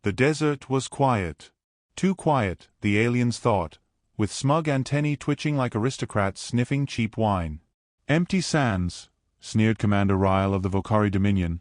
The desert was quiet. Too quiet, the aliens thought, with smug antennae twitching like aristocrats sniffing cheap wine. "Empty sands," sneered Commander Ryle of the Vokari Dominion,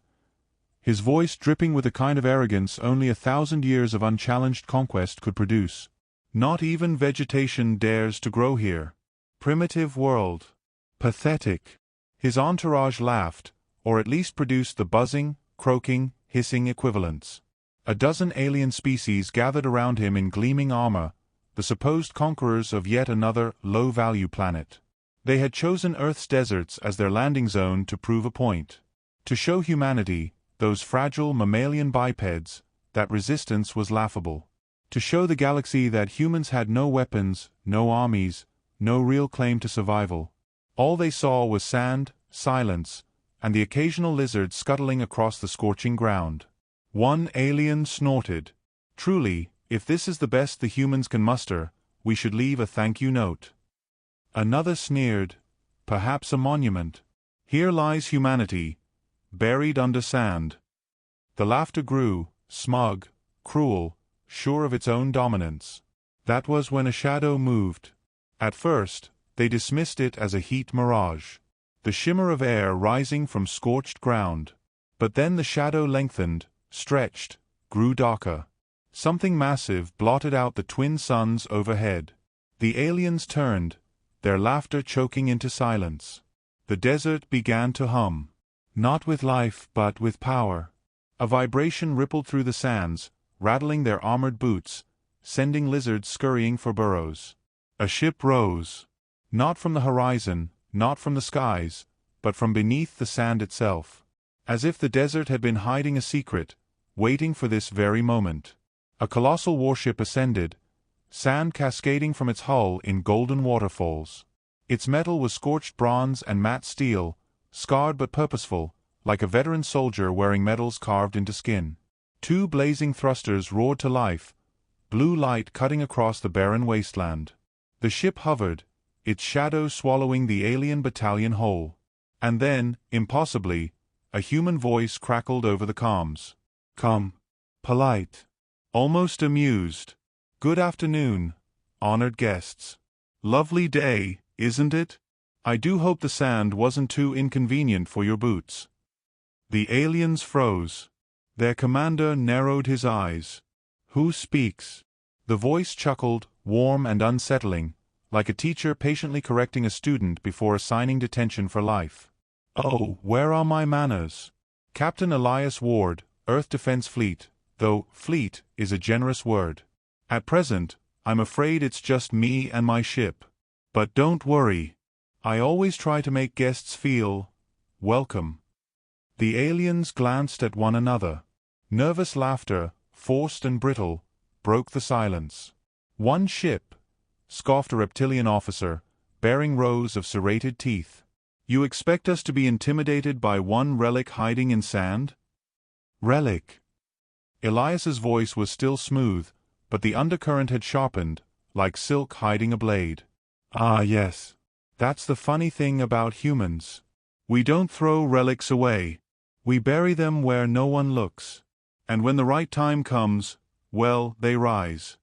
his voice dripping with a kind of arrogance only 1,000 years of unchallenged conquest could produce. "Not even vegetation dares to grow here. Primitive world. Pathetic." His entourage laughed, or at least produced the buzzing, croaking, hissing equivalents. A dozen alien species gathered around him in gleaming armor, the supposed conquerors of yet another low-value planet. They had chosen Earth's deserts as their landing zone to prove a point. To show humanity, those fragile mammalian bipeds, that resistance was laughable. To show the galaxy that humans had no weapons, no armies, no real claim to survival. All they saw was sand, silence, and the occasional lizard scuttling across the scorching ground. One alien snorted. "Truly, if this is the best the humans can muster, we should leave a thank you note." Another sneered. "Perhaps a monument. Here lies humanity, buried under sand." The laughter grew, smug, cruel, sure of its own dominance. That was when a shadow moved. At first, they dismissed it as a heat mirage, the shimmer of air rising from scorched ground. But then the shadow lengthened, stretched, grew darker. Something massive blotted out the twin suns overhead. The aliens turned, their laughter choking into silence. The desert began to hum. Not with life, but with power. A vibration rippled through the sands, rattling their armored boots, sending lizards scurrying for burrows. A ship rose. Not from the horizon, not from the skies, but from beneath the sand itself. As if the desert had been hiding a secret, waiting for this very moment. A colossal warship ascended, sand cascading from its hull in golden waterfalls. Its metal was scorched bronze and matte steel, scarred but purposeful, like a veteran soldier wearing medals carved into skin. Two blazing thrusters roared to life, blue light cutting across the barren wasteland. The ship hovered, its shadow swallowing the alien battalion whole. And then, impossibly, a human voice crackled over the comms. "Come." Polite. Almost amused. "Good afternoon, honored guests. Lovely day, isn't it? I do hope the sand wasn't too inconvenient for your boots." The aliens froze. Their commander narrowed his eyes. "Who speaks?" The voice chuckled, warm and unsettling, like a teacher patiently correcting a student before assigning detention for life. "Oh, where are my manners? Captain Elias Ward, Earth Defense Fleet, though fleet is a generous word. At present, I'm afraid it's just me and my ship. But don't worry. I always try to make guests feel welcome." The aliens glanced at one another. Nervous laughter, forced and brittle, broke the silence. "One ship," scoffed a reptilian officer, baring rows of serrated teeth. "You expect us to be intimidated by one relic hiding in sand?" "Relic." Elias's voice was still smooth, but the undercurrent had sharpened, like silk hiding a blade. "Ah, yes. That's the funny thing about humans. We don't throw relics away. We bury them where no one looks. And when the right time comes, well, they rise."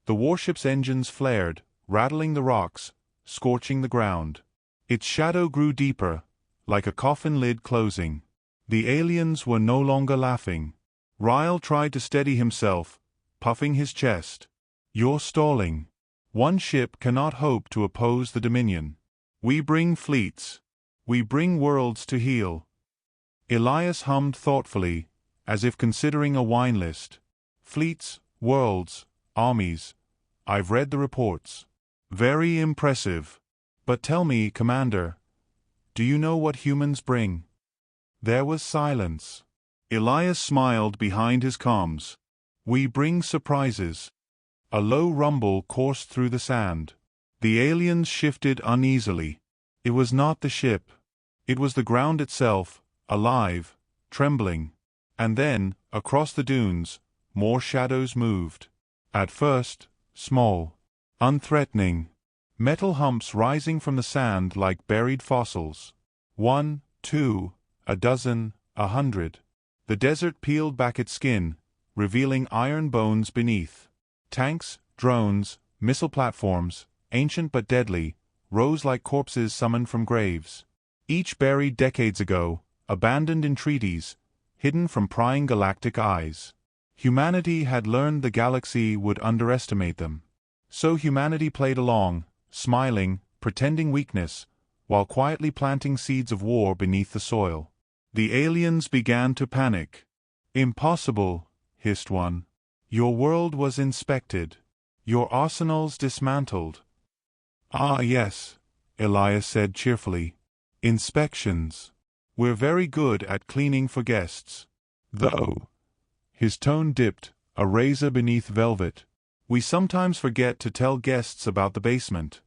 The warship's engines flared, rattling the rocks, scorching the ground. Its shadow grew deeper, like a coffin lid closing. The aliens were no longer laughing. Ryle tried to steady himself, puffing his chest. "You're stalling. One ship cannot hope to oppose the Dominion. We bring fleets. We bring worlds to heal." Elias hummed thoughtfully, as if considering a wine list. "Fleets, worlds, armies. I've read the reports. Very impressive. But tell me, Commander, do you know what humans bring?" There was silence. Elias smiled behind his comms. "We bring surprises." A low rumble coursed through the sand. The aliens shifted uneasily. It was not the ship. It was the ground itself, alive, trembling. And then, across the dunes, more shadows moved. At first, small, unthreatening. Metal humps rising from the sand like buried fossils. 1, 2, a dozen, 100. The desert peeled back its skin, revealing iron bones beneath. Tanks, drones, missile platforms, ancient but deadly, rose like corpses summoned from graves. Each buried decades ago, abandoned in treaties, hidden from prying galactic eyes. Humanity had learned the galaxy would underestimate them. So humanity played along, smiling, pretending weakness, while quietly planting seeds of war beneath the soil. The aliens began to panic. "Impossible," hissed one. "Your world was inspected. Your arsenals dismantled." "Ah yes," Elias said cheerfully. "Inspections. We're very good at cleaning for guests. Though," his tone dipped, a razor beneath velvet, "we sometimes forget to tell guests about the basement."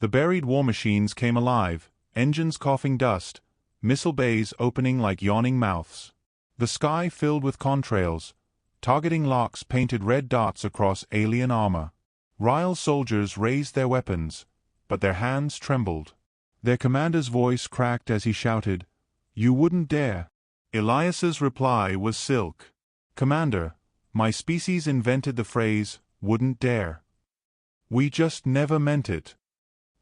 The buried war machines came alive, engines coughing dust, missile bays opening like yawning mouths. The sky filled with contrails, targeting locks painted red dots across alien armor. Ryle's soldiers raised their weapons, but their hands trembled. Their commander's voice cracked as he shouted, "You wouldn't dare." Elias's reply was silk. "Commander, my species invented the phrase, 'wouldn't dare.' We just never meant it."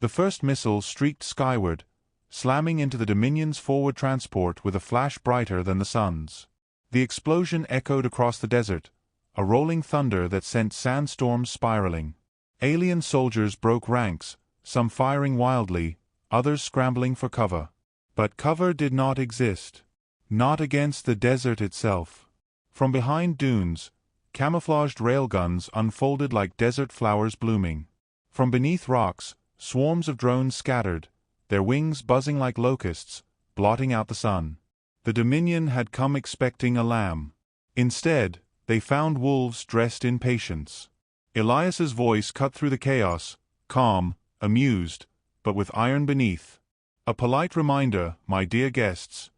The first missile streaked skyward, slamming into the Dominion's forward transport with a flash brighter than the sun's. The explosion echoed across the desert, a rolling thunder that sent sandstorms spiraling. Alien soldiers broke ranks, some firing wildly, others scrambling for cover. But cover did not exist. Not against the desert itself. From behind dunes, camouflaged railguns unfolded like desert flowers blooming. From beneath rocks, swarms of drones scattered, their wings buzzing like locusts, blotting out the sun. The Dominion had come expecting a lamb. Instead, they found wolves dressed in patience. Elias's voice cut through the chaos, calm, amused, but with iron beneath. "A polite reminder, my dear guests.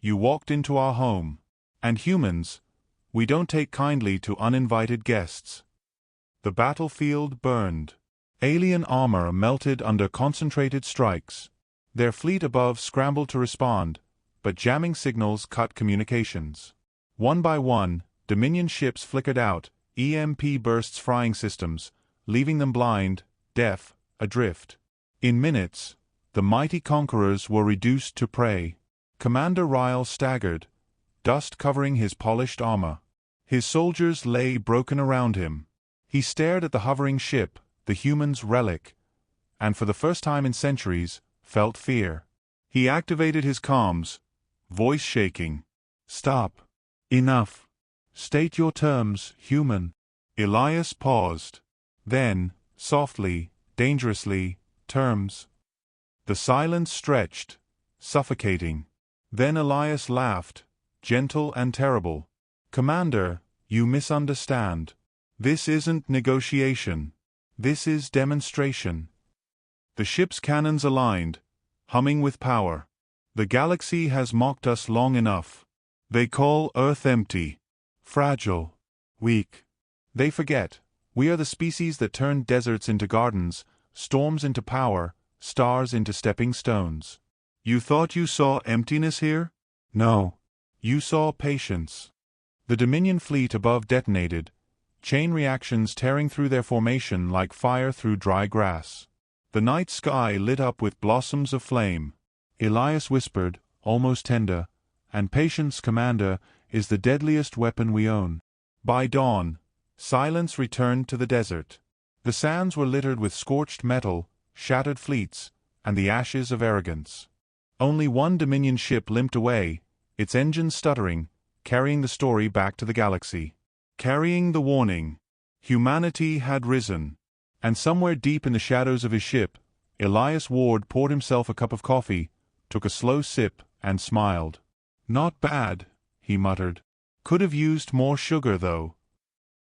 You walked into our home. And humans, we don't take kindly to uninvited guests." The battlefield burned. Alien armor melted under concentrated strikes. Their fleet above scrambled to respond, but jamming signals cut communications. One by one, Dominion ships flickered out, EMP bursts frying systems, leaving them blind, deaf, adrift. In minutes, the mighty conquerors were reduced to prey. Commander Ryle staggered, dust covering his polished armor. His soldiers lay broken around him. He stared at the hovering ship, the human's relic, and for the first time in centuries, felt fear. He activated his comms, voice shaking. "Stop. Enough. State your terms, human." Elias paused. Then, softly, dangerously, "Terms." The silence stretched, suffocating. Then Elias laughed, gentle and terrible. "Commander, you misunderstand. This isn't negotiation. This is demonstration." The ship's cannons aligned, humming with power. "The galaxy has mocked us long enough. They call Earth empty, fragile, weak. They forget, we are the species that turned deserts into gardens, storms into power, stars into stepping stones. You thought you saw emptiness here? No. You saw patience." The Dominion fleet above detonated, chain reactions tearing through their formation like fire through dry grass. The night sky lit up with blossoms of flame. Elias whispered, almost tender, "And patience, Commander, is the deadliest weapon we own." By dawn, silence returned to the desert. The sands were littered with scorched metal, shattered fleets, and the ashes of arrogance. Only one Dominion ship limped away, its engines stuttering, carrying the story back to the galaxy. Carrying the warning. Humanity had risen. And somewhere deep in the shadows of his ship, Elias Ward poured himself a cup of coffee, took a slow sip, and smiled. "Not bad," he muttered. "Could have used more sugar, though."